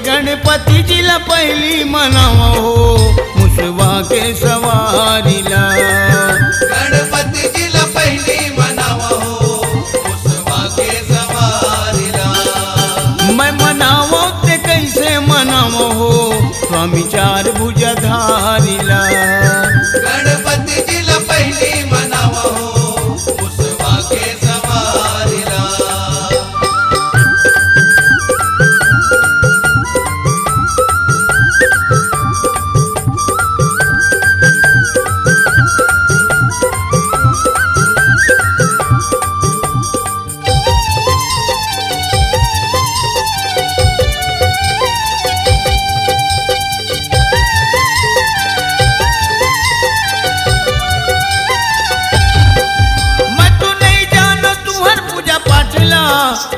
गणपतीजीला पहिली म्हणावा हो मुसवा के सवारीला। गणपतीजीला पहिली म्हणावा हो मुसवा के सवारीला। मैं म्हणावो ते कैसे म्हणावो हो स्वामी चार भुजधारीला। गणपतीजीला पहिली म्हणावा हो मुसवा के सवारीला।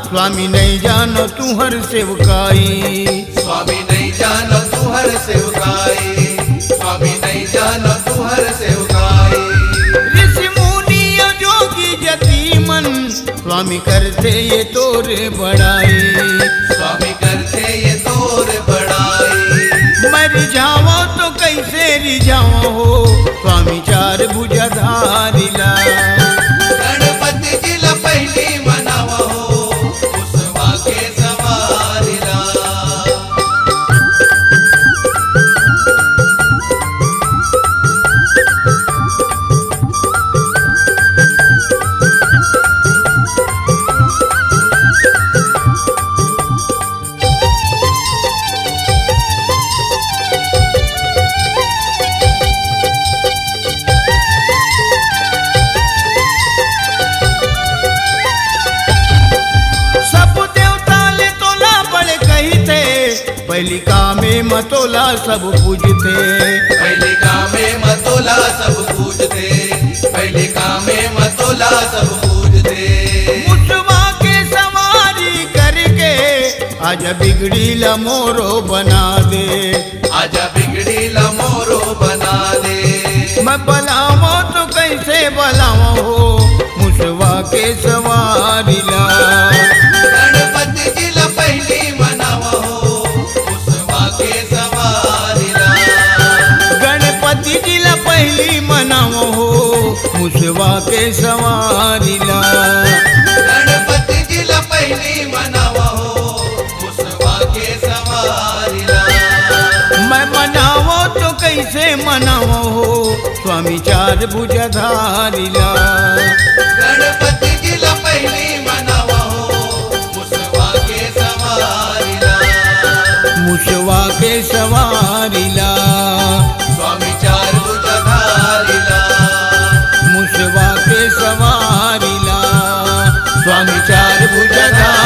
स्वामी नहीं जानो तू हर सेवकाई। स्वामी नहीं जानो तू हर सेवकाई। स्वामी नहीं जानो तू हर सेवकाई। ऋषि मुनि जोगी जति मन स्वामी करते ये तोरे बड़ाई। स्वामी करते ये तोर बड़ाई। मैं रिझावो तो कैसे रिझावो हो स्वामी चार भुजधारीला। गणपतीजीला पहिली म्हणावा हो मुसवा के सवारीला। पहली कामे मतोला सब पूजते। पहली कामे मतोला सब पूजते। पहली कामे मतोला सब पूजते। मुसवा के सवारी करके आजा बिगड़ीला मोरो बना दे। आजा बिगड़ीला मोरो बना दे। मैं बलावो तो कैसे बलावो हो मुसवा के सवारीला। गणपतीजीला पहिली म्हणावा हो मुसवा के सवारीला। गणपतीजीला पहिली म्हणावो हो मुसवा के सवारीला। गणपतीजीला पहिली म्हणावा हो मुसवा के सवारीला। मैं मनावो तो कैसे मनावो हो स्वामी चार भुजधारीला। गणपतीजीला पहिली म्हणावा हो मुसवा के सवारीला। मुसवा के सवारीला। स्वामी चार भुजधारीला। मुसवा के सवारीला स्वामी चार भुजधारीला।